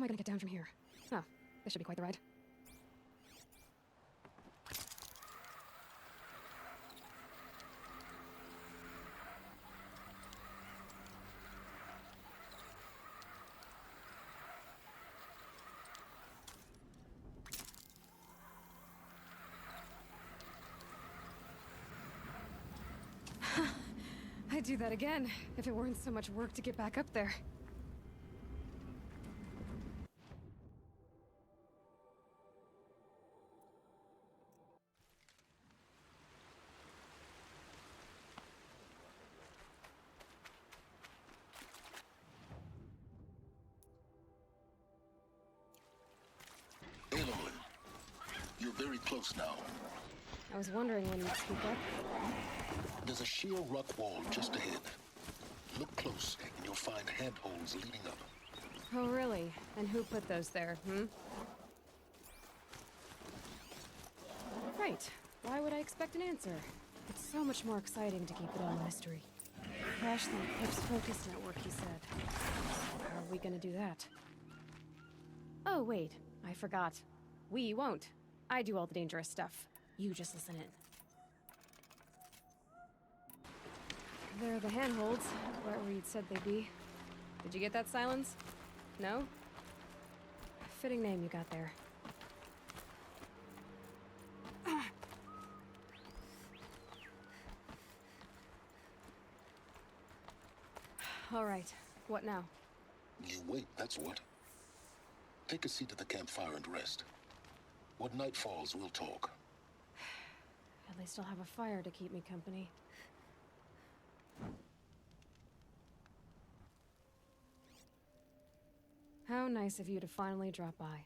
I gonna get down from here? Oh, this should be quite the ride. I'd do that again, if it weren't so much work to get back up there. Aloy, you're very close now. I was wondering when you'd speak up. There's a sheer rock wall just ahead. Look close, and you'll find handholds leading up. Oh, really? And who put those there, Right. Why would I expect an answer? It's so much more exciting to keep it all a mystery. Crash the Eclipse focus network, he said. So how are we gonna do that? Oh, wait. I forgot. We won't. I do all the dangerous stuff. You just listen in. There are the handholds, right where you'd said they'd be. Did you get that, Silence? No? Fitting name you got there. All right. What now? You wait, that's what. Take a seat at the campfire and rest. When night falls, we'll talk. At least I'll have a fire to keep me company. How nice of you to finally drop by.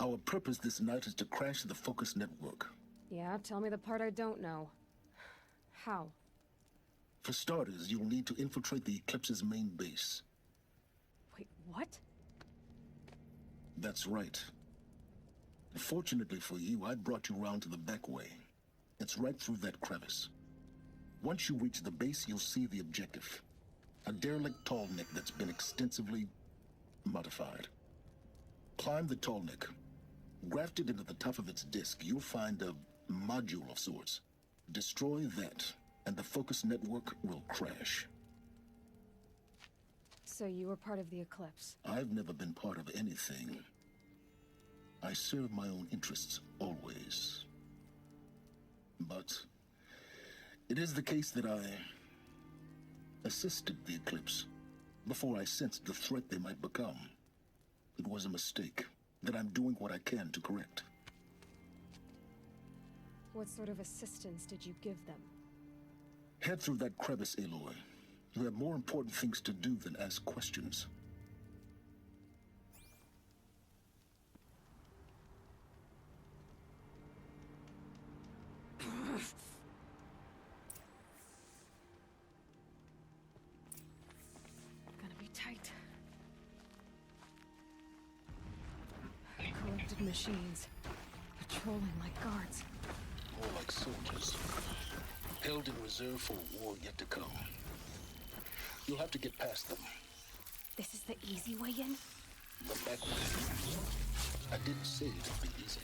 Our purpose this night is to crash the focus network. Yeah, tell me the part I don't know. How? For starters, you'll need to infiltrate the Eclipse's main base. Wait, what? That's right. Fortunately for you, I brought you round to the back way. It's right through that crevice. Once you reach the base, you'll see the objective. A derelict tall neck that's been extensively modified. Climb the tall neck. Grafted into the top of its disk, you'll find a module of sorts. Destroy that, and the focus network will crash. So you were part of the Eclipse? I've never been part of anything. I serve my own interests, always. But it is the case that I assisted the Eclipse before I sensed the threat they might become. It was a mistake that I'm doing what I can to correct. What sort of assistance did you give them? Head through that crevice, Aloy. You have more important things to do than ask questions. Gonna be tight. Collected machines. Patrolling like guards. More like soldiers. Held in reserve for a war yet to come. You'll have to get past them. This is the easy way in? The back way. I didn't say it'd be easy.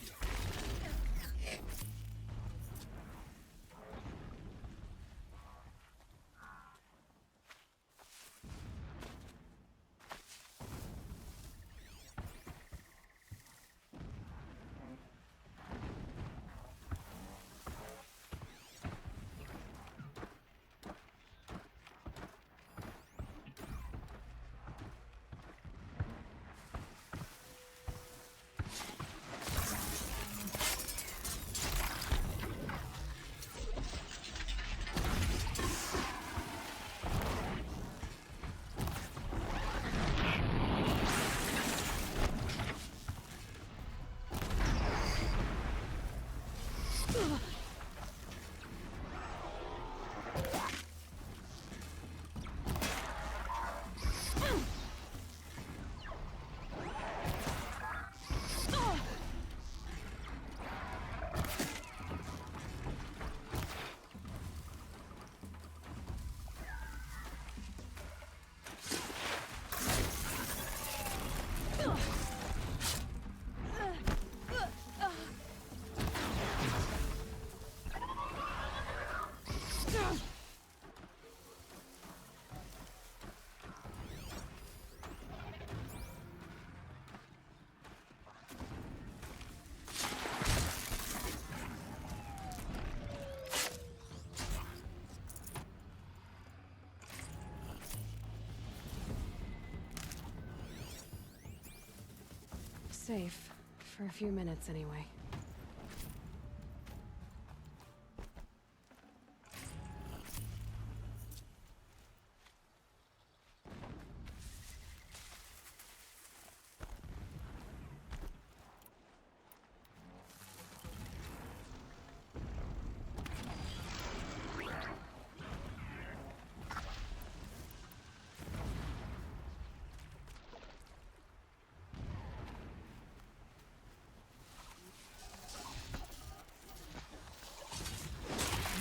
safe. For a few minutes, anyway.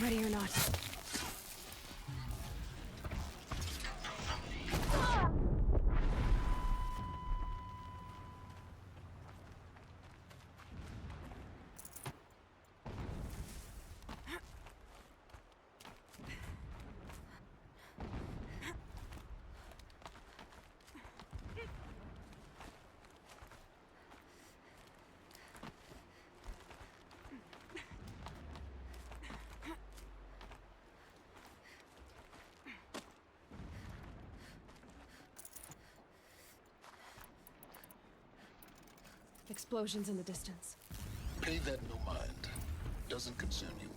Ready or not. Explosions in the distance. Pay that no mind. Doesn't concern you.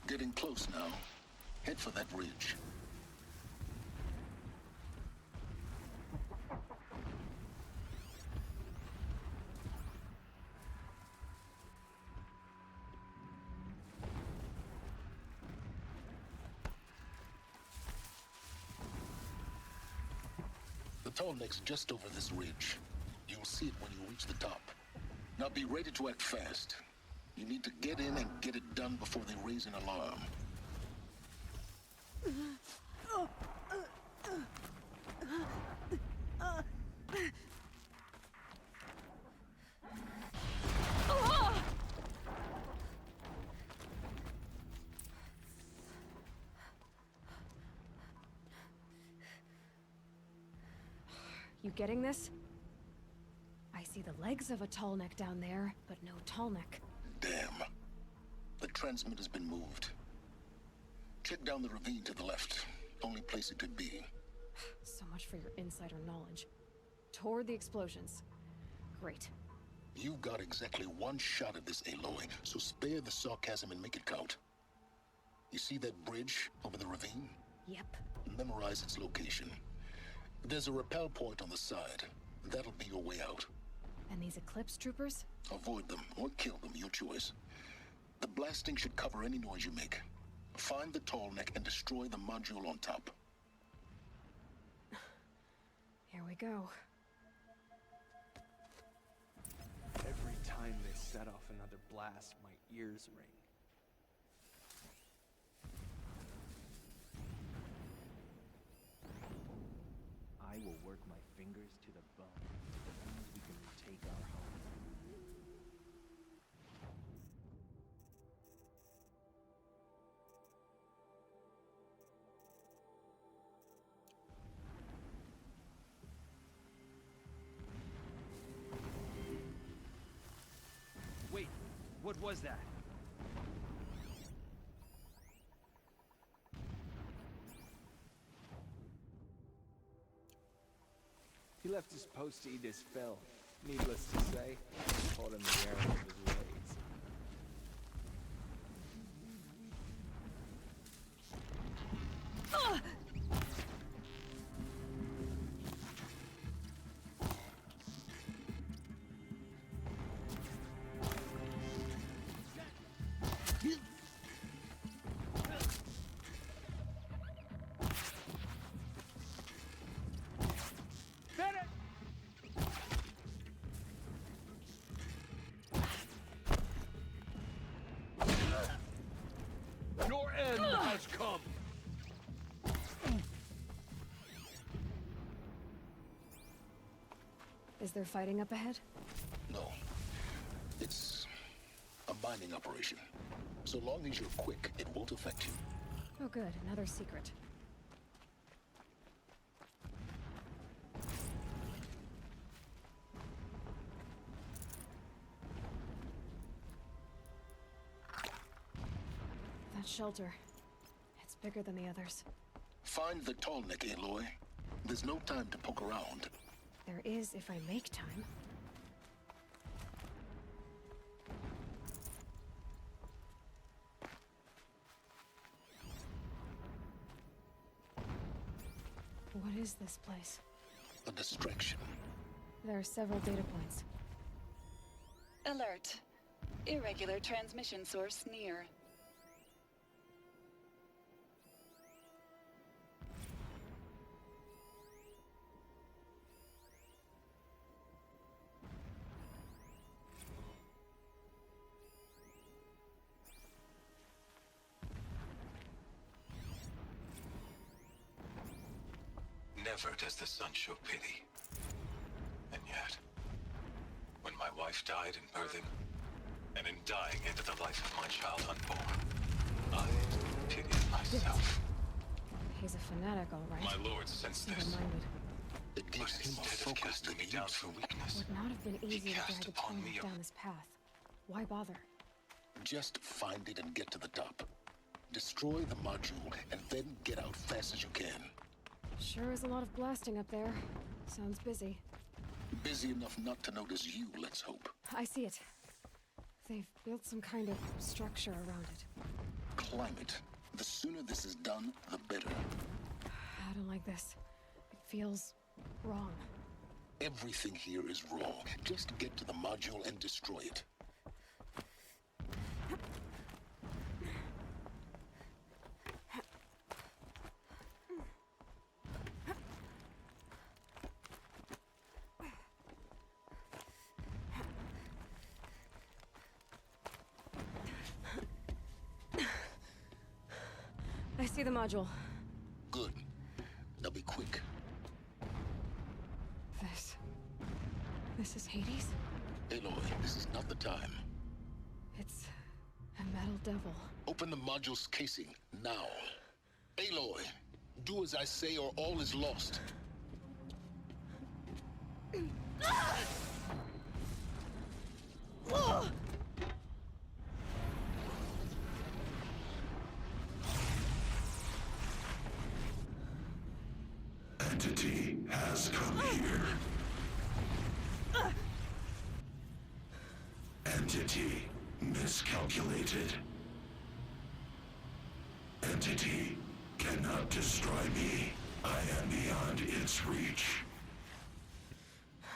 Getting close now. Head for that ridge. The tall neck's just over this ridge. You'll see it when you reach the top. Now be ready to act fast. You need to get in and get it done before they raise an alarm. You getting this? I see the legs of a tall neck down there, but no tall neck. Damn. The transmitter's been moved. Check down the ravine to the left. Only place it could be. So much for your insider knowledge. Toward the explosions. Great. You've got exactly one shot at this, Aloy, so spare the sarcasm and make it count. You see that bridge over the ravine? Yep. Memorize its location. There's a rappel point on the side. That'll be your way out. And these Eclipse troopers? Avoid them or kill them, your choice. The blasting should cover any noise you make. Find the tall neck and destroy the module on top. Here we go. Every time they set off another blast, my ears ring. I will work my fingers to the bone. We can retake our home. Wait, what was that? He left his post to eat his fill. Needless to say, caught in the air of his raids. Your end has come! Is there fighting up ahead? No. It's a mining operation. So long as you're quick, it won't affect you. Oh good, another secret. That shelter. It's bigger than the others. Find the tall neck, Aloy. There's no time to poke around. There is if I make time. What is this place? A distraction. There are several data points. Alert. Irregular transmission source near. Never does the sun show pity. And yet, when my wife died in birthing, and in dying ended the life of my child unborn, I pitied myself. He's a fanatic, all right. My lord sensed Never this, minded. It but gives him a instead of focus casting me down use. for weakness, Would not have been he easy to cast drag a upon planet me a down this path. Why bother? Just find it and get to the top. Destroy the module, and then get out fast as you can. Sure is a lot of blasting up there. Sounds busy. Busy enough not to notice you, let's hope. I see it. They've built some kind of structure around it. Climb it. The sooner this is done, the better. I don't like this. It feels wrong. Everything here is wrong. Just get to the module and destroy it. I see the module. Good. Now be quick. This is Hades? Aloy, this is not the time. It's a metal devil. Open the module's casing, now. Aloy, do as I say or all is lost. Entity has come here. Entity miscalculated. Entity cannot destroy me. I am beyond its reach.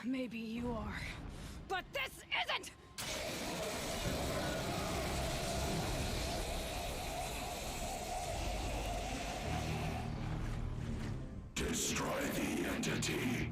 Maybe you are. But this isn't! Destroy the entity.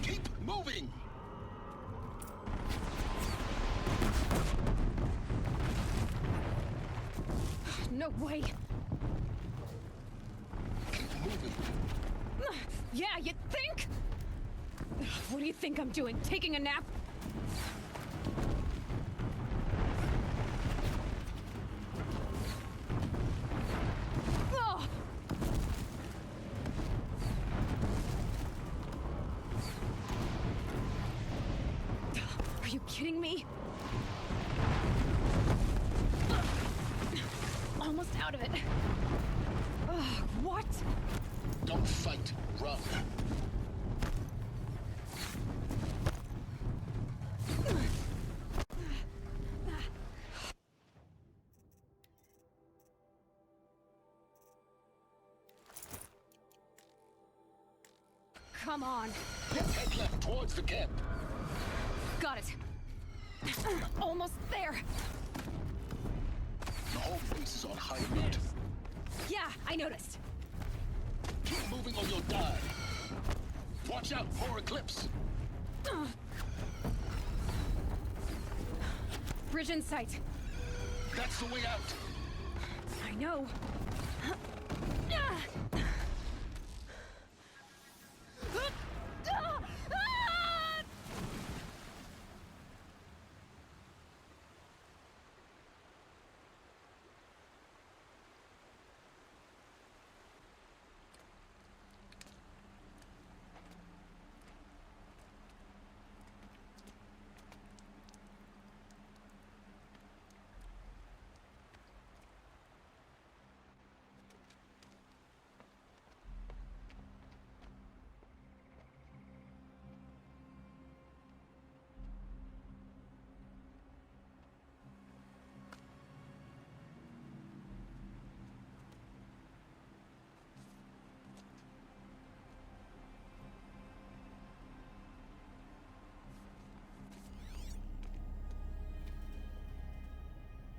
Keep moving! No way! Keep moving. Yeah, you think? What do you think I'm doing? Taking a nap? Oh! Are you kidding me? Almost out of it. What? Don't fight, run. Come on. Head left towards the camp. Got it. Almost there. The whole base is on high alert. Yeah, I noticed. Keep moving or you'll die. Watch out for Eclipse. Bridge in sight. That's the way out. I know.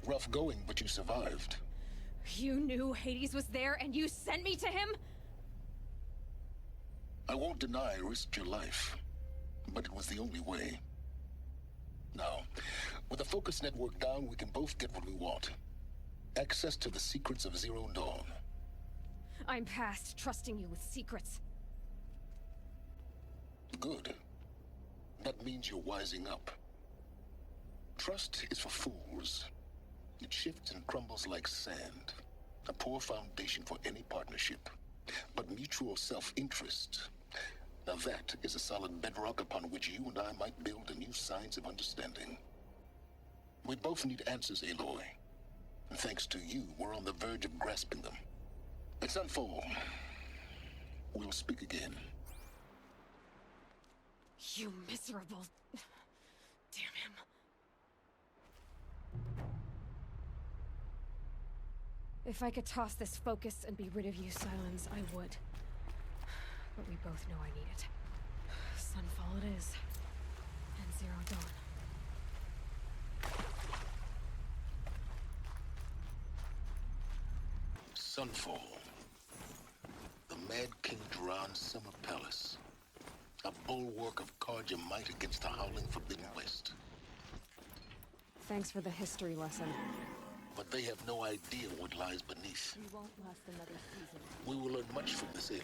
Rough going, but you survived. You knew Hades was there and you sent me to him? I won't deny I risked your life, but it was the only way. Now, with the focus network down, we can both get what we want. Access to the secrets of Zero Dawn. I'm past trusting you with secrets. Good. That means you're wising up. Trust is for fools. It shifts and crumbles like sand. A poor foundation for any partnership. But mutual self-interest, now that is a solid bedrock upon which you and I might build a new science of understanding. We both need answers, Aloy. And thanks to you, we're on the verge of grasping them. It's unfold. We'll speak again. You miserable... Damn him. If I could toss this focus and be rid of you, Silence, I would. But we both know I need it. Sunfall it is. And Zero Dawn. Sunfall. The Mad King Duran's summer palace. A bulwark of Carja might against the howling Forbidden West. Thanks for the history lesson. But they have no idea what lies beneath. We won't last another season. We will learn much from this Aloy.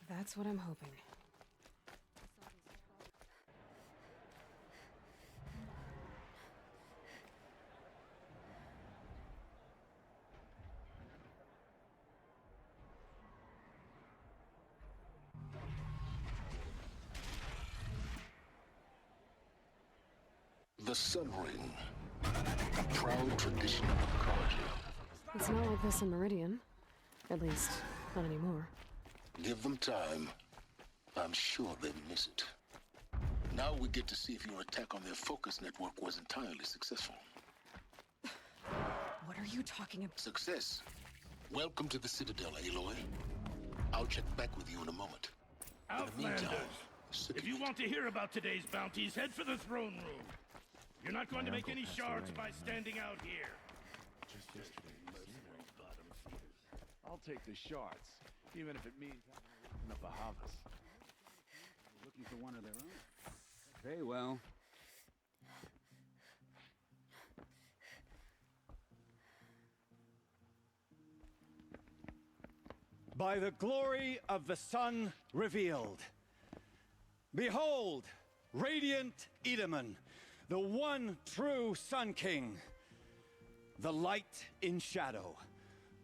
That's what I'm hoping. The Sun Ring. A proud tradition of Carja. It's not like this in Meridian. At least, not anymore. Give them time. I'm sure they'll miss it. Now we get to see if your attack on their focus network was entirely successful. What are you talking about? Success. Welcome to the Citadel, Aloy. I'll check back with you in a moment. In the Outlanders, meantime, if you want to hear about today's bounties, head for the throne room. You're not going to make any shards by standing out here. Just yesterday, I'll take the shards, even if it means in the Bahamas. Looking for one of their own. Very well. By the glory of the sun revealed. Behold, radiant Edaman, the one true Sun King, the light in shadow,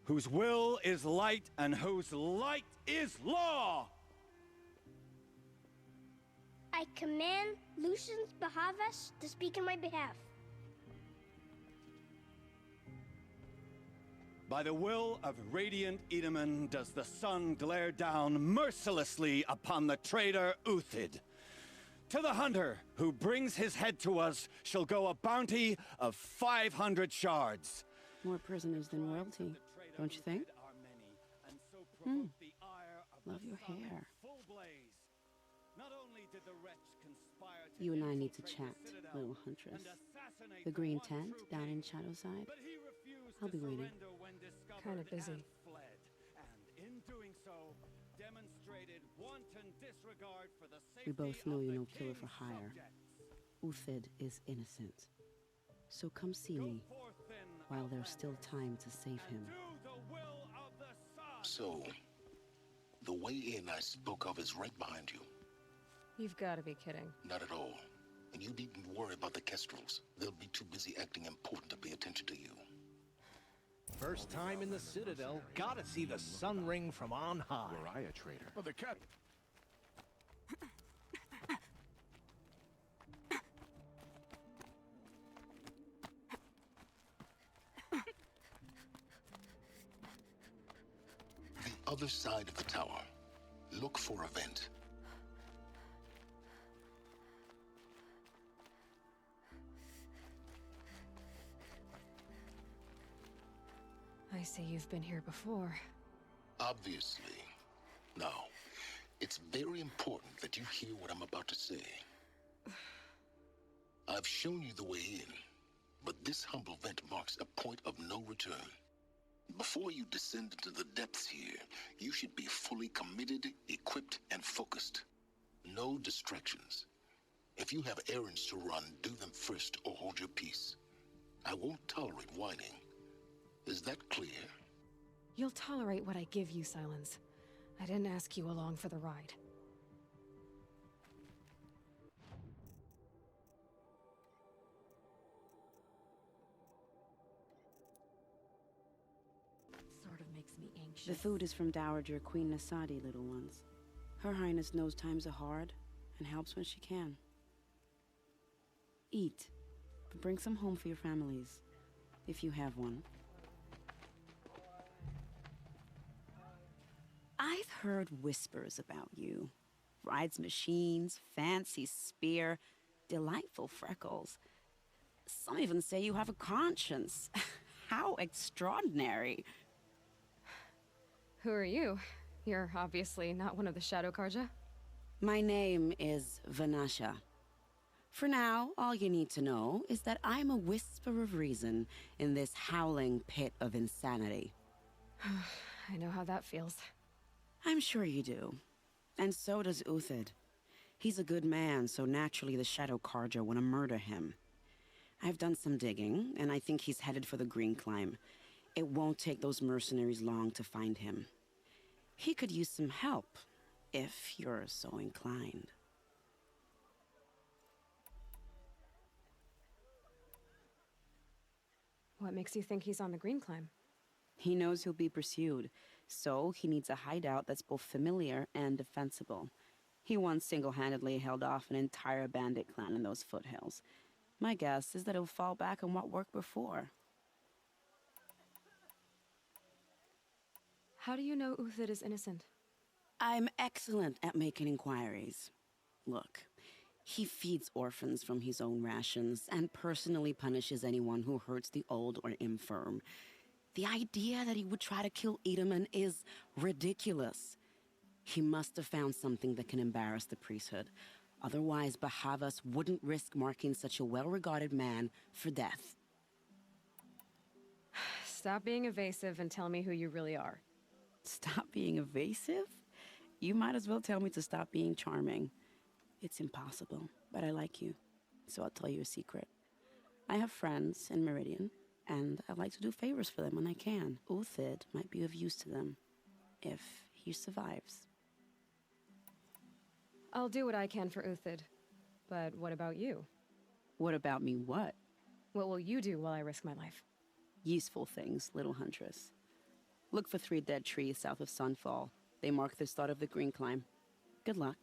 whose will is light and whose light is law. I command Lucius Bahavas to speak in my behalf. By the will of radiant Edaman does the sun glare down mercilessly upon the traitor Uthid. To the hunter who brings his head to us shall go a bounty of 500 shards. More prisoners than royalty, don't you think? Love your hair. You and I need to chat, little huntress. The green tent down in Shadowside. I'll be waiting. Kinda busy. We both know you're no killer for hire. Uthid is innocent. So come see me while there's still time to save him. So, the way in I spoke of is right behind you. You've got to be kidding. Not at all. And you needn't worry about the Kestrels. They'll be too busy acting important to pay attention to you. First time in the Citadel, gotta see the sun ring from on high. Were I a traitor? Well, the cat. The other side of the tower. Look for a vent. I see you've been here before. Obviously. Now, it's very important that you hear what I'm about to say. I've shown you the way in, but this humble vent marks a point of no return. Before you descend into the depths here, you should be fully committed, equipped, and focused. No distractions. If you have errands to run, do them first or hold your peace. I won't tolerate whining. Is that clear? You'll tolerate what I give you, Silence. I didn't ask you along for the ride. Sort of makes me anxious. The food is from Dowager Queen Nasadi, little ones. Her Highness knows times are hard and helps when she can. Eat, but bring some home for your families, if you have one. I've heard whispers about you. Rides machines, fancy spear, delightful freckles. Some even say you have a conscience. How extraordinary. Who are you? You're obviously not one of the Shadow Karja. My name is Vanasha. For now, all you need to know is that I'm a whisper of reason in this howling pit of insanity. I know how that feels. I'm sure you do. And so does Uthid. He's a good man, so naturally the Shadow Karja want to murder him. I've done some digging, and I think he's headed for the Green Climb. It won't take those mercenaries long to find him. He could use some help, if you're so inclined. What makes you think he's on the Green Climb? He knows he'll be pursued, so he needs a hideout that's both familiar and defensible. He once single-handedly held off an entire bandit clan in those foothills. My guess is that he'll fall back on what worked before. How do you know Uthid is innocent? I'm excellent at making inquiries. Look, he feeds orphans from his own rations and personally punishes anyone who hurts the old or infirm. The idea that he would try to kill Edelman is ridiculous. He must have found something that can embarrass the priesthood. Otherwise, Bahavas wouldn't risk marking such a well-regarded man for death. Stop being evasive and tell me who you really are. Stop being evasive? You might as well tell me to stop being charming. It's impossible, but I like you, so I'll tell you a secret. I have friends in Meridian, and I like to do favors for them when I can. Uthid might be of use to them, if he survives. I'll do what I can for Uthid. But what about you? What about me what? What will you do while I risk my life? Useful things, little huntress. Look for 3 dead trees south of Sunfall. They mark the start of the Green Climb. Good luck.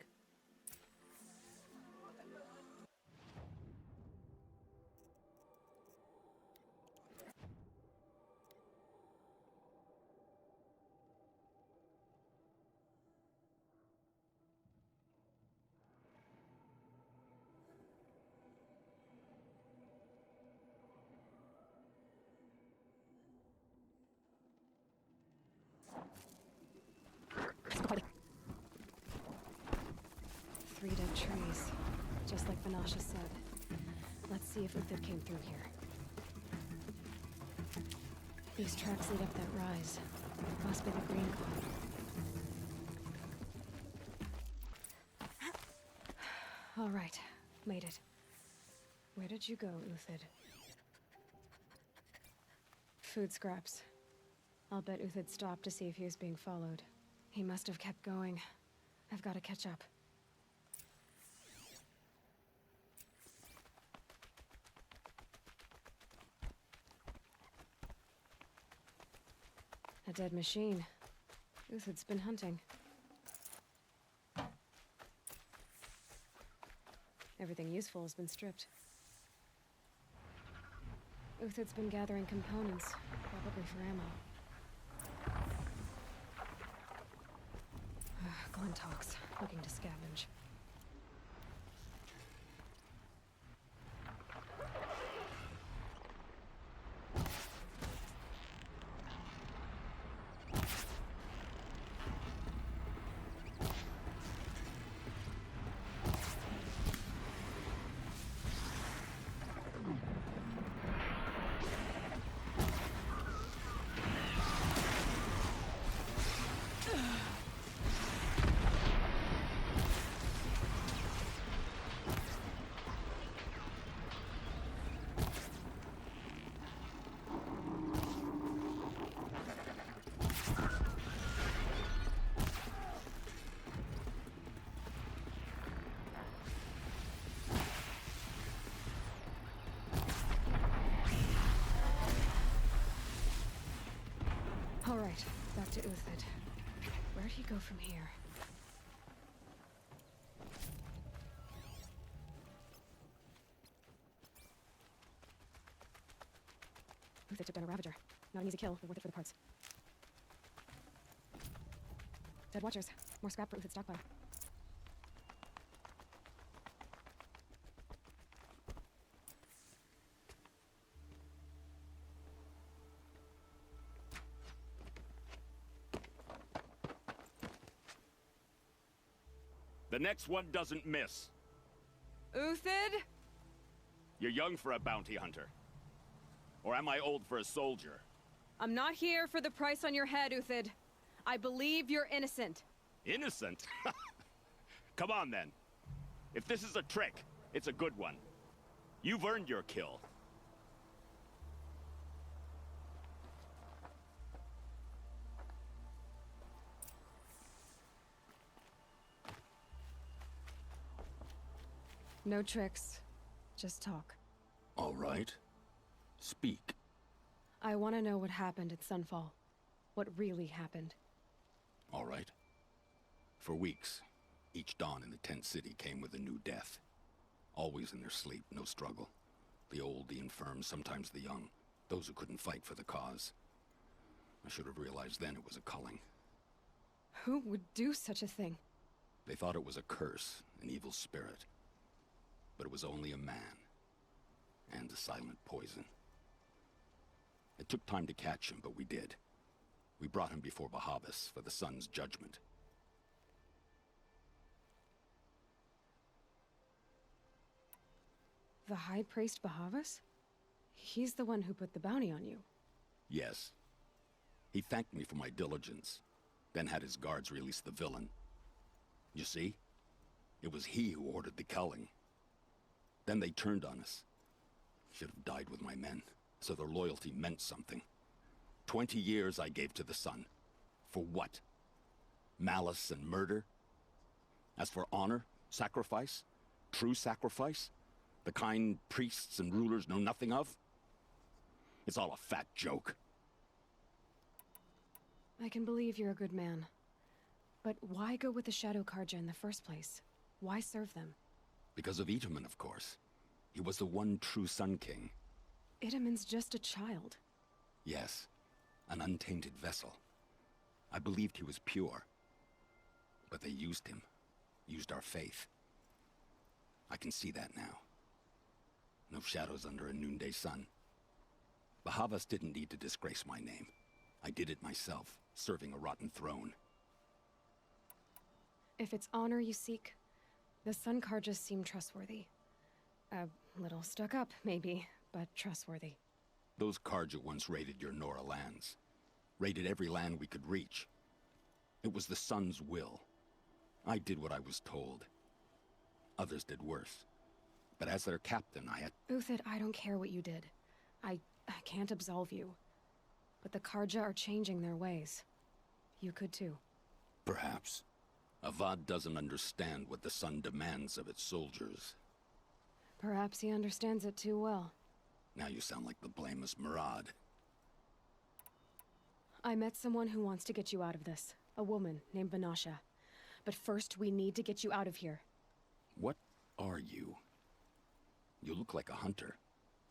Three dead trees, just like Vanasha said. Let's see if Uthid came through here. These tracks lead up that rise. Must be the green call. All right, made it. Where did you go, Uthid? Food scraps. I'll bet Uthid stopped to see if he was being followed. He must have kept going. I've got to catch up. A dead machine. Uthid's been hunting. Everything useful has been stripped. Uthid's been gathering components, probably for ammo. Glentox, looking to scavenge. All right, back to Uthid. Where'd he go from here? Uthid took down a Ravager. Not an easy kill, but worth it for the parts. Dead Watchers. More scrap for Uthid's stockpile. The next one doesn't miss. Uthid? You're young for a bounty hunter. Or am I old for a soldier? I'm not here for the price on your head, Uthid. I believe you're innocent. Innocent? Come on, then. If this is a trick, it's a good one. You've earned your kill. No tricks. Just talk. All right. Speak. I want to know what happened at Sunfall. What really happened. All right. For weeks, each dawn in the tent city came with a new death. Always in their sleep, no struggle. The old, the infirm, sometimes the young. Those who couldn't fight for the cause. I should have realized then it was a culling. Who would do such a thing? They thought it was a curse, an evil spirit. But it was only a man. And a silent poison. It took time to catch him, but we did. We brought him before Bahavas for the sun's judgment. The High Priest Bahavas? He's the one who put the bounty on you. Yes. He thanked me for my diligence, then had his guards release the villain. You see? It was he who ordered the culling. Then they turned on us. Should have died with my men, so their loyalty meant something. 20 years I gave to the sun. For what? Malice and murder? As for honor, sacrifice, true sacrifice, the kind priests and rulers know nothing of? It's all a fat joke. I can believe you're a good man. But why go with the Shadow Karja in the first place? Why serve them? Because of Itaman, of course. He was the one true Sun King. Itaman's just a child. Yes, an untainted vessel. I believed he was pure. But they used him. Used our faith. I can see that now. No shadows under a noonday sun. Bahavas didn't need to disgrace my name. I did it myself, serving a rotten throne. If it's honor you seek, the Sun Karjas seem trustworthy. A little stuck up, maybe, but trustworthy. Those Karja once raided your Nora lands. Raided every land we could reach. It was the Sun's will. I did what I was told. Others did worse. But as their captain, I had... Uthid, I don't care what you did. I can't absolve you. But the Karja are changing their ways. You could too. Perhaps. Avad doesn't understand what the Sun demands of its soldiers. Perhaps he understands it too well. Now you sound like the blameless Murad. I met someone who wants to get you out of this. A woman named Vanasha. But first, we need to get you out of here. What are you? You look like a hunter.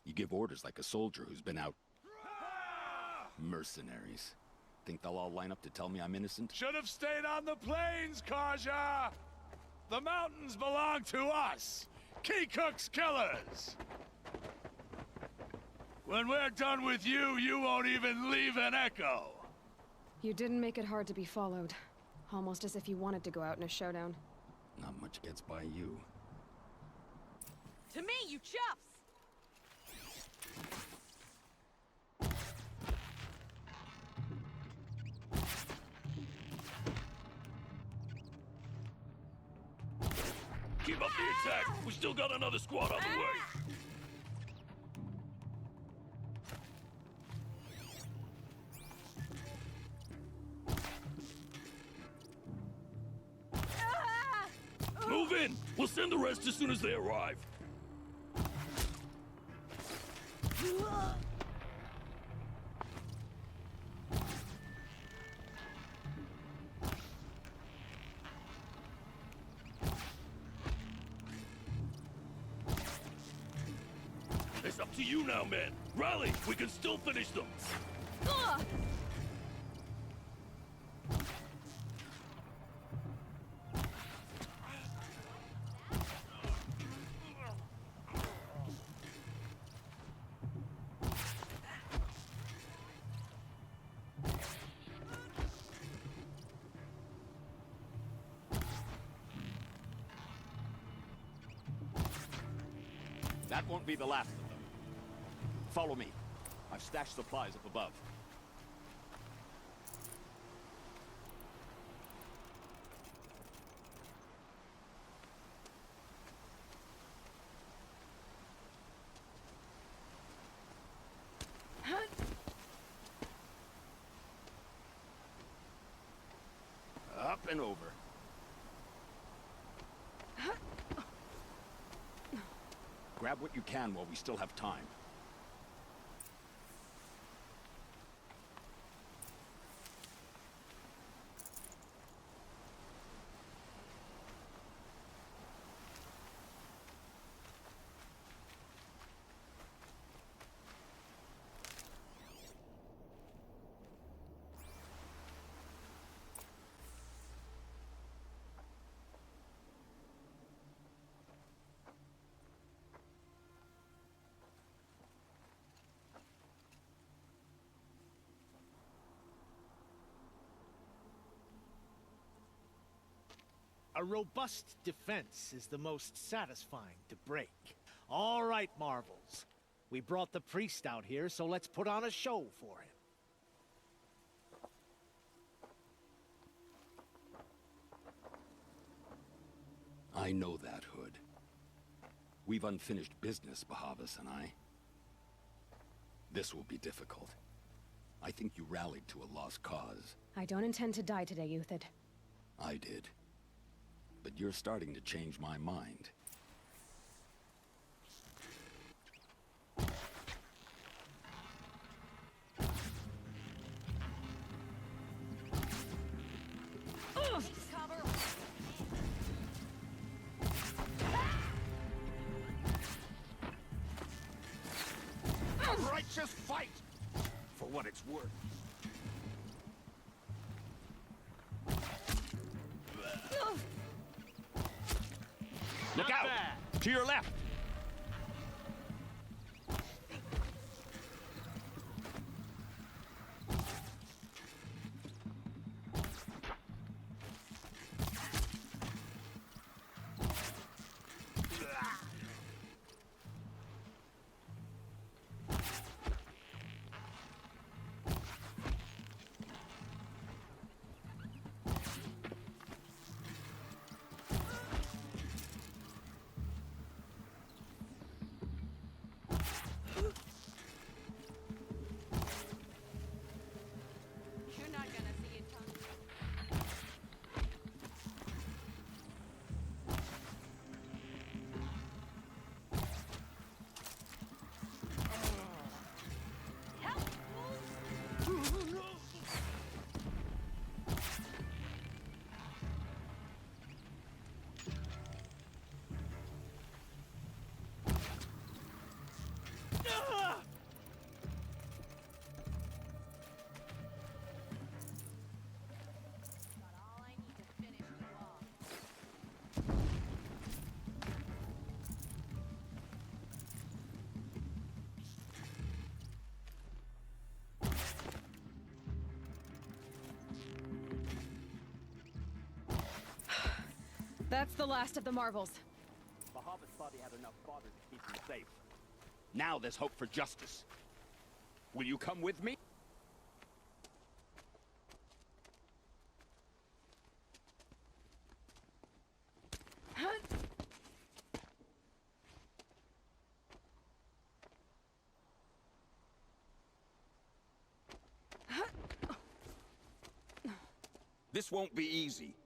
You give orders like a soldier who's been out... Mercenaries. Think they'll all line up to tell me I'm innocent? Should have stayed on the plains, Karja! The mountains belong to us! Keycook's killers! When we're done with you, you won't even leave an echo! You didn't make it hard to be followed. Almost as if you wanted to go out in a showdown. Not much gets by you. To me, you chuffs! Keep up the attack! We still got another squad on the way! Move in! We'll send the rest as soon as they arrive. It's up to you now, man. Rally! We can still finish them! That won't be the last of them. Follow me. I've stashed supplies up above. Up and over. Grab what you can while we still have time. A robust defense is the most satisfying to break. All right, Marvels. We brought the priest out here, so let's put on a show for him. I know that, Hood. We've unfinished business, Bahavas and I. This will be difficult. I think you rallied to a lost cause. I don't intend to die today, Uthid. I did. But you're starting to change my mind. A righteous fight! For what it's worth. Look out! To your left! That's the last of the marvels. Bahavas thought he had enough fodder to keep him safe. Now there's hope for justice. Will you come with me? This won't be easy.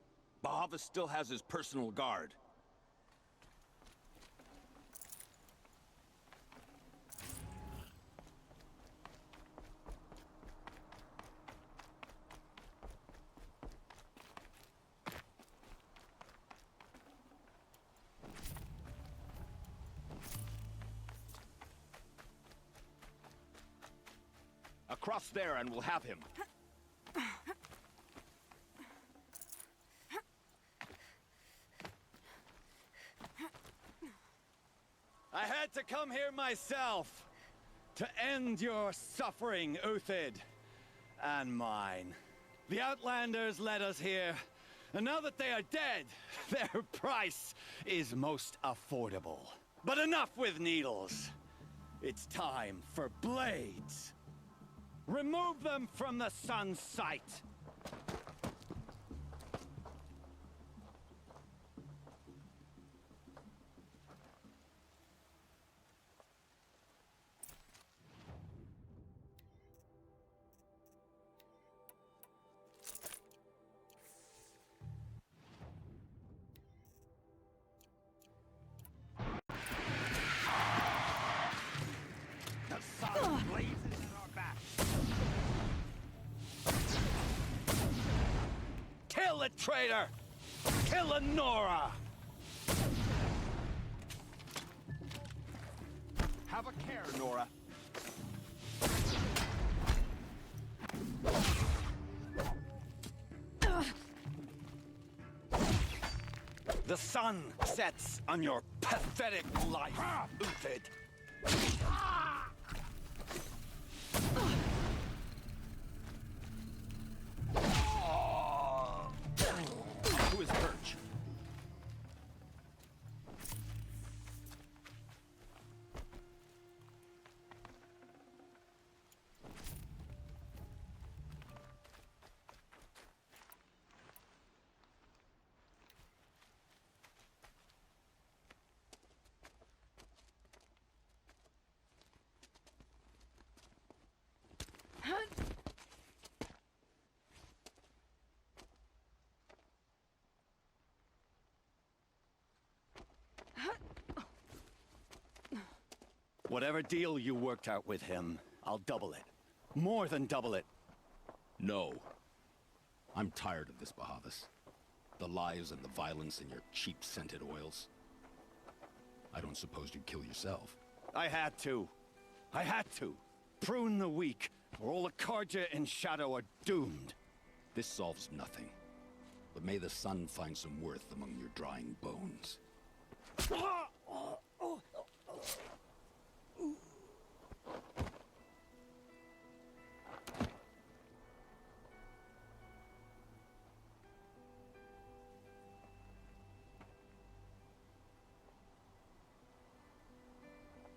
Bahavas still has his personal guard. Across there and we'll have him. I had to come here myself to end your suffering, Uthid, and mine. The Outlanders led us here, and now that they are dead, their price is most affordable. But enough with needles. It's time for blades. Remove them from the sun's sight. Kill the traitor! Kill Nora! Have a care, Nora. The sun sets on your pathetic life, Uthid. Who is Perch? Whatever deal you worked out with him, I'll double it. More than double it. No. I'm tired of this, Bahavas. The lies and the violence and your cheap-scented oils. I don't suppose you'd kill yourself. I had to. I had to. Prune the weak, or all the Karja in shadow are doomed. This solves nothing. But may the sun find some worth among your drying bones.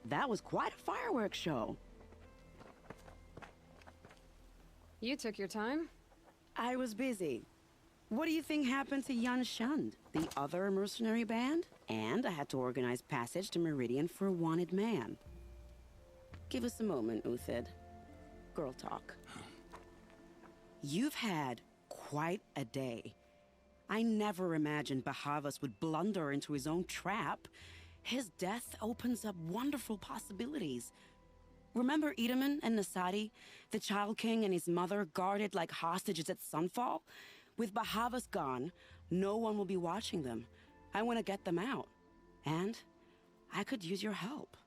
That was quite a fireworks show. You took your time? I was busy. What do you think happened to Yan Shund, the other mercenary band? And I had to organize passage to Meridian for a wanted man. Give us a moment, Uthid. Girl talk. You've had quite a day. I never imagined Bahavas would blunder into his own trap. His death opens up wonderful possibilities. Remember Edaman and Nasadi, the Child King and his mother guarded like hostages at Sunfall? With Bahavas gone, no one will be watching them. I want to get them out. And I could use your help.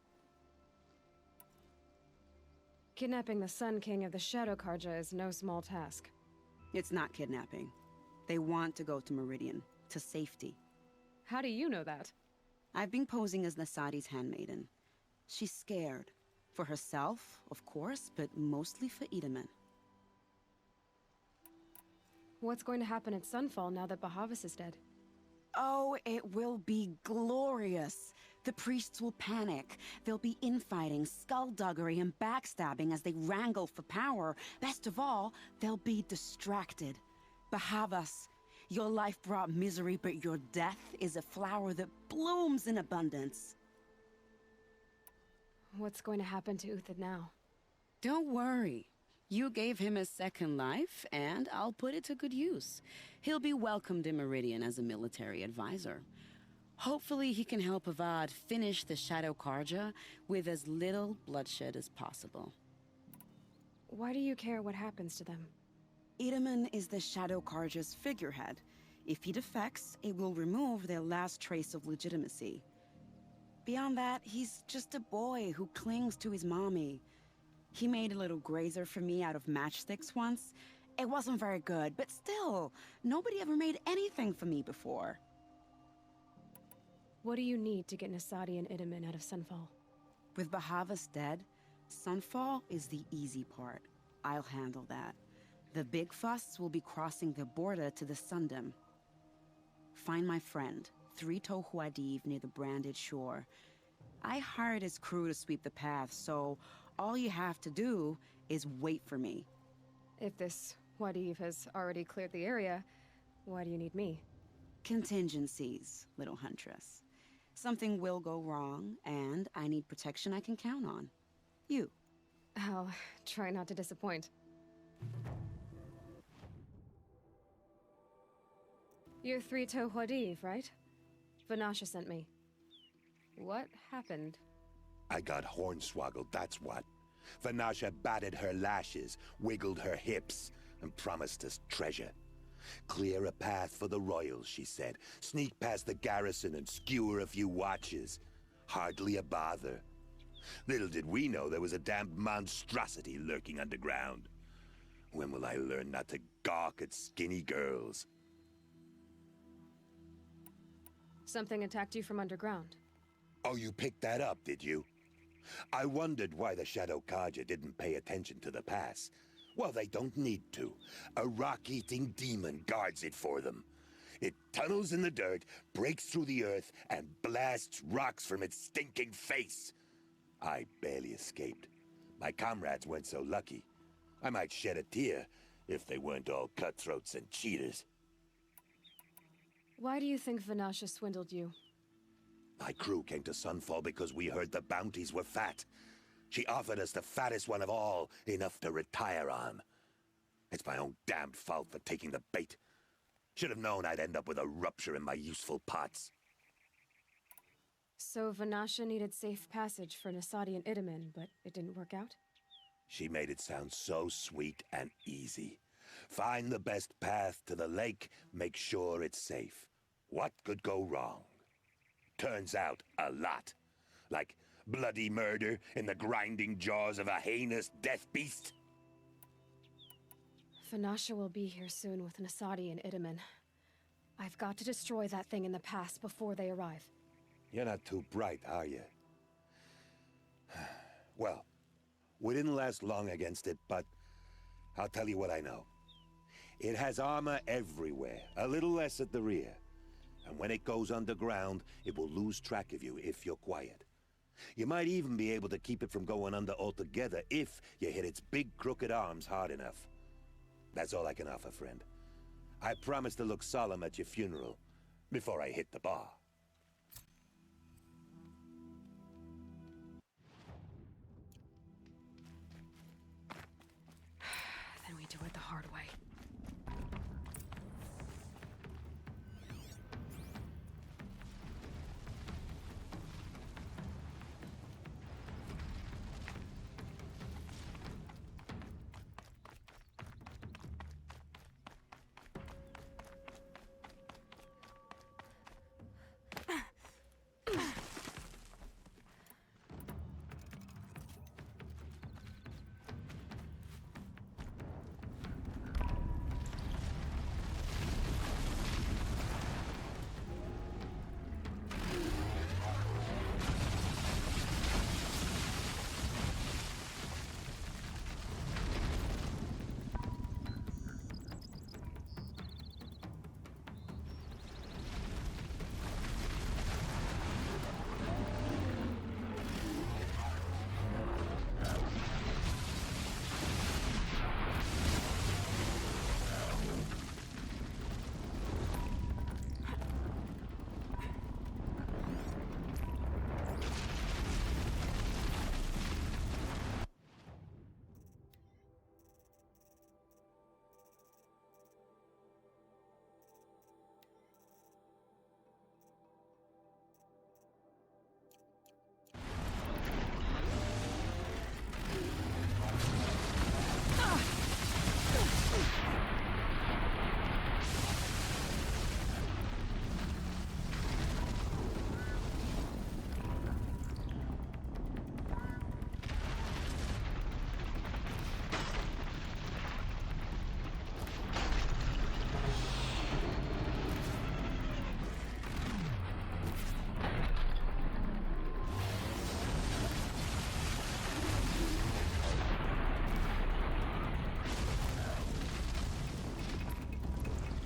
Kidnapping the Sun King of the Shadow Karja is no small task. It's not kidnapping. They want to go to Meridian, to safety. How do you know that? I've been posing as Nasadi's handmaiden. She's scared. For herself, of course, but mostly for Edaman. What's going to happen at Sunfall now that Bahavas is dead? Oh, it will be glorious. The priests will panic. There'll be infighting, skullduggery, and backstabbing as they wrangle for power. Best of all, they'll be distracted. Bahavas, your life brought misery, but your death is a flower that blooms in abundance. What's going to happen to Uthid now? Don't worry. You gave him a second life, and I'll put it to good use. He'll be welcomed in Meridian as a military advisor. Hopefully he can help Avad finish the Shadow Karja with as little bloodshed as possible. Why do you care what happens to them? Itaman is the Shadow Karja's figurehead. If he defects, it will remove their last trace of legitimacy. Beyond that, he's just a boy who clings to his mommy. He made a little grazer for me out of matchsticks once. It wasn't very good, but still, nobody ever made anything for me before. What do you need to get Nasadi and Itaman out of Sunfall? With Bahavas dead, Sunfall is the easy part. I'll handle that. The big fuss will be crossing the border to the Sundom. Find my friend, Three-Toe Huadiv, near the branded shore. I hired his crew to sweep the path, so all you have to do is wait for me. If this Huadiv has already cleared the area, why do you need me? Contingencies, little huntress. Something will go wrong, and I need protection I can count on. You. I'll try not to disappoint. You're Three-Toe Huadiv, right? Vanasha sent me. What happened? I got hornswoggled, that's what. Vanasha batted her lashes, wiggled her hips, and promised us treasure. Clear a path for the royals, she said. Sneak past the garrison and skewer a few watches. Hardly a bother. Little did we know there was a damned monstrosity lurking underground. When will I learn not to gawk at skinny girls? Something attacked you from underground. Oh, you picked that up, did you? I wondered why the Shadow Karja didn't pay attention to the pass. Well, they don't need to. A rock-eating demon guards it for them. It tunnels in the dirt, breaks through the earth, and blasts rocks from its stinking face. I barely escaped. My comrades weren't so lucky. I might shed a tear if they weren't all cutthroats and cheaters. Why do you think Vanasha swindled you? My crew came to Sunfall because we heard the bounties were fat. She offered us the fattest one of all, enough to retire on. It's my own damned fault for taking the bait. Should have known I'd end up with a rupture in my useful parts. So Vanasha needed safe passage for Nasadi and Itaman, but it didn't work out? She made it sound so sweet and easy. Find the best path to the lake, make sure it's safe. What could go wrong? Turns out, a lot. Like bloody murder in the grinding jaws of a heinous death beast. Vanasha will be here soon with Nasadi and Itaman. I've got to destroy that thing in the past before they arrive. You're not too bright, are you? Well, we didn't last long against it, but I'll tell you what I know. It has armor everywhere, a little less at the rear. And when it goes underground, it will lose track of you if you're quiet. You might even be able to keep it from going under altogether if you hit its big crooked arms hard enough. That's all I can offer, friend. I promise to look solemn at your funeral before I hit the bar. Then we do it the hard way.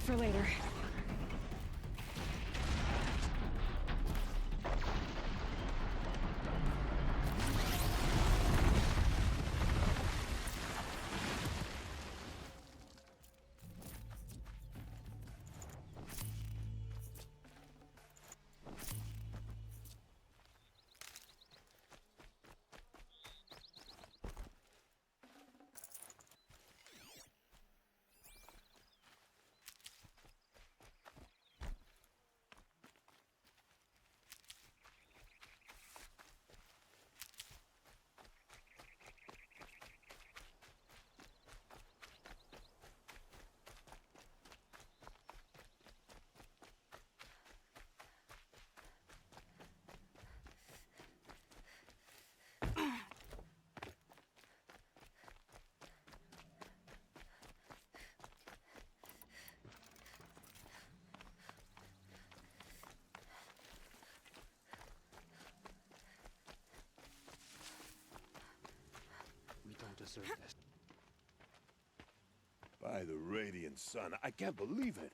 for later. Deserve this. By the radiant sun, I can't believe it.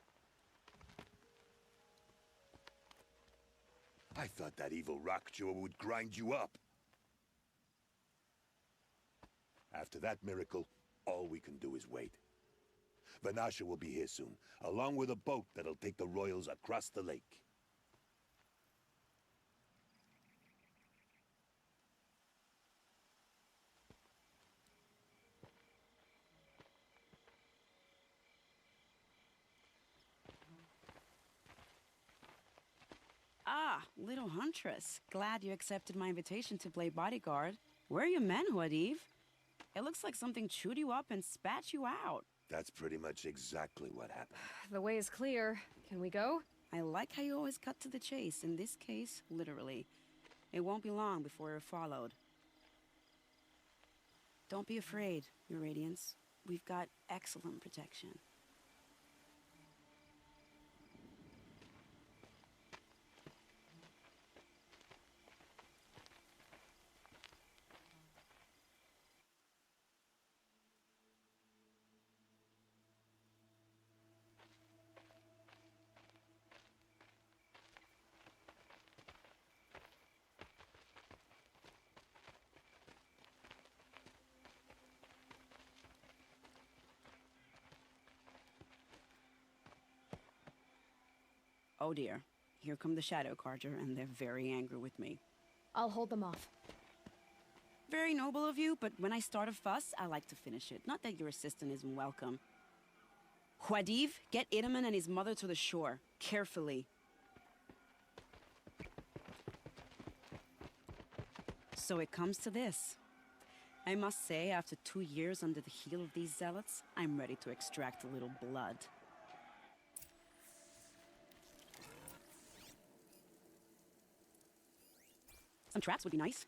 I thought that evil rock jaw would grind you up. After that miracle, all we can do is wait. Vanasha will be here soon, along with a boat that'll take the royals across the lake. Ah, little huntress. Glad you accepted my invitation to play bodyguard. Where are your men, Huadiv? It looks like something chewed you up and spat you out. That's pretty much exactly what happened. The way is clear. Can we go? I like how you always cut to the chase. In this case, literally. It won't be long before you're followed. Don't be afraid, Your Radiance. We've got excellent protection. Oh dear, here come the Shadow Carter, and they're very angry with me. I'll hold them off. Very noble of you, but when I start a fuss, I like to finish it. Not that your assistant isn't welcome. Huadiv, get Idaman and his mother to the shore. Carefully. So it comes to this. I must say, after 2 years under the heel of these zealots, I'm ready to extract a little blood. Some traps would be nice.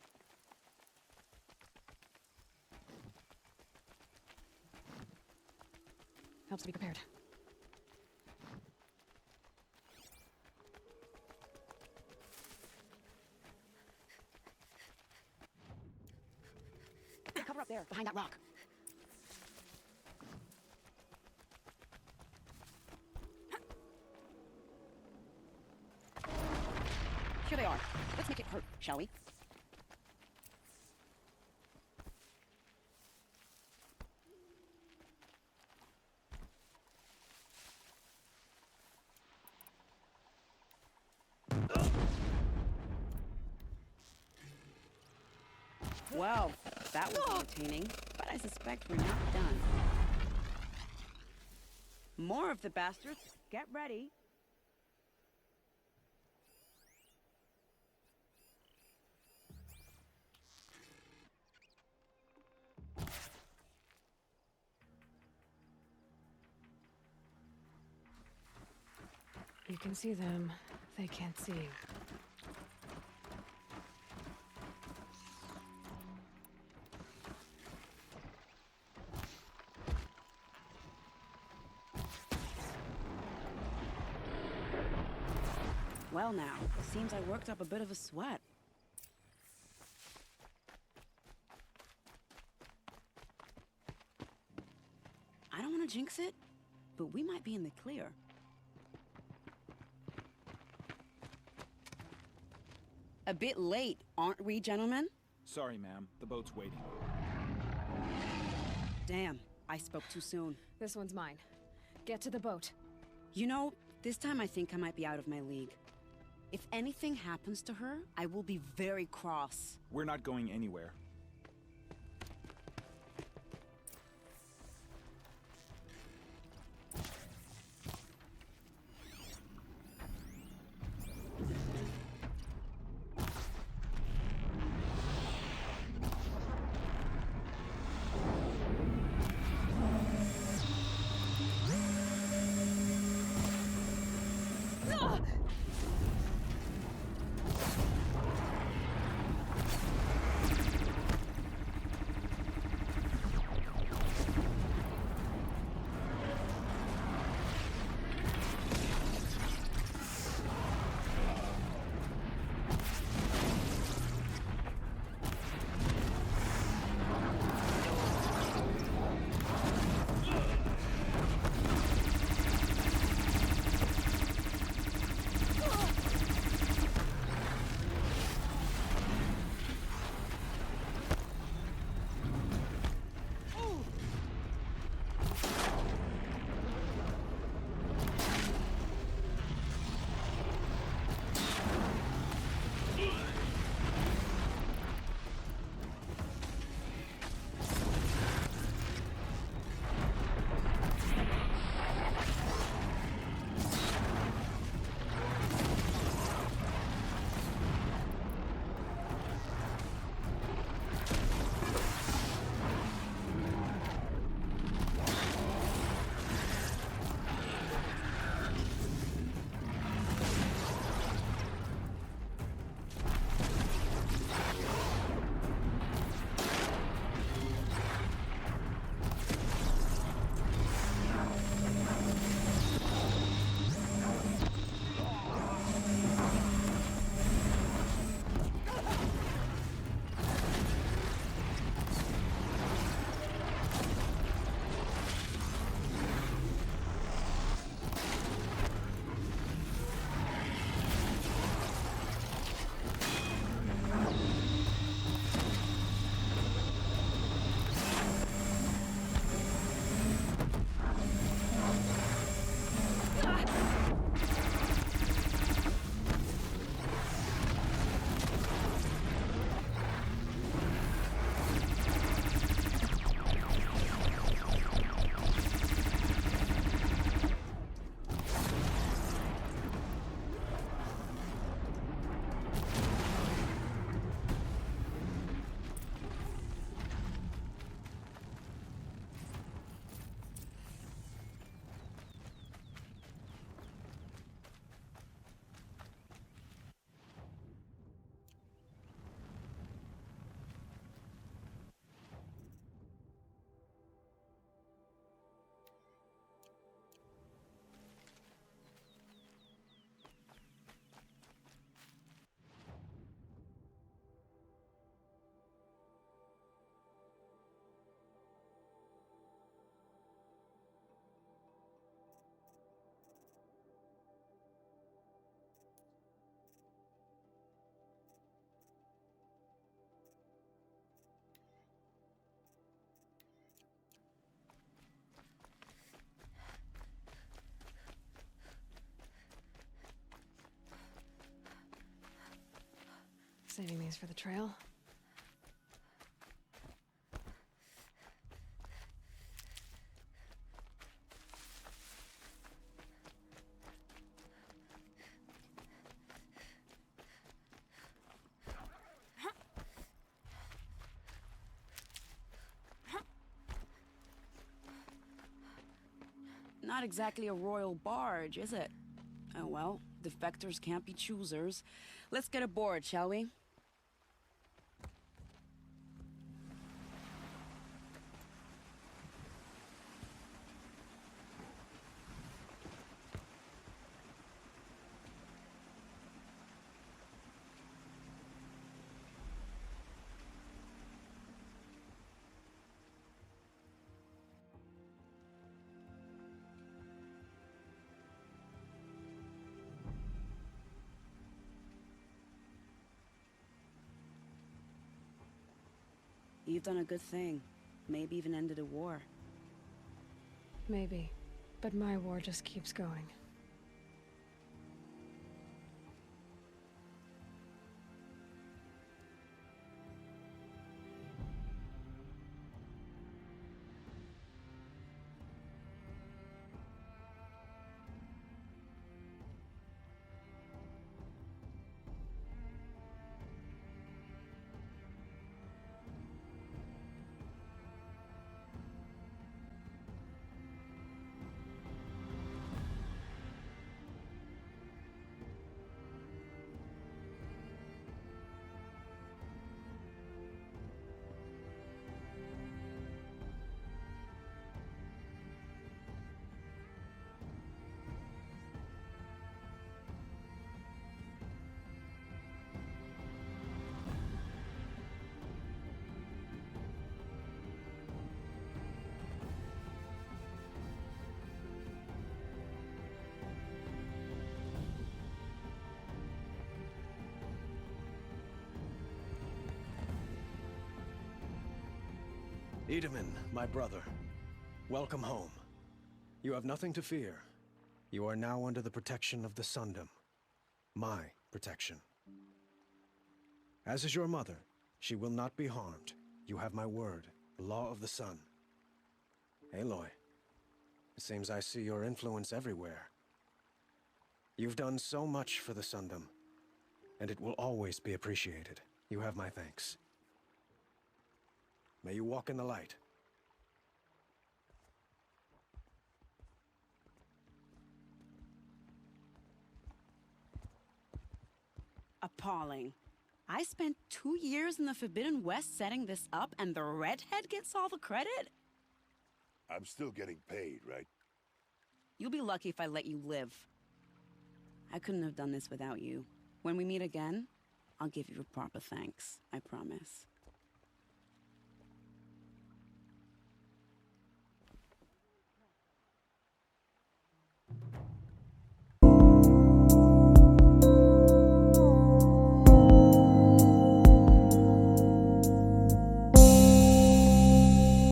Helps to be prepared. Cover up there, behind that rock. Here they are. Let's make it hurt, shall we? Well, that was entertaining, but I suspect we're not done. More of the bastards. Get ready. You can see them. They can't see you. Well now, seems I worked up a bit of a sweat. I don't want to jinx it, but we might be in the clear. A bit late, aren't we, gentlemen? Sorry, ma'am. The boat's waiting. Damn, I spoke too soon. This one's mine. Get to the boat. You know, this time I think I might be out of my league. If anything happens to her, I will be very cross. We're not going anywhere. Saving these for the trail. Not exactly a royal barge, is it? Oh well, defectors can't be choosers. Let's get aboard, shall we? You've done a good thing. Maybe even ended a war. Maybe. But my war just keeps going. Itaman, my brother, welcome home. You have nothing to fear. You are now under the protection of the Sundom. My protection. As is your mother, she will not be harmed. You have my word, the law of the sun. Aloy, it seems I see your influence everywhere. You've done so much for the Sundom, and it will always be appreciated. You have my thanks. May you walk in the light. Appalling. I spent 2 years in the Forbidden West setting this up, and the redhead gets all the credit? I'm still getting paid, right? You'll be lucky if I let you live. I couldn't have done this without you. When we meet again, I'll give you a proper thanks, I promise.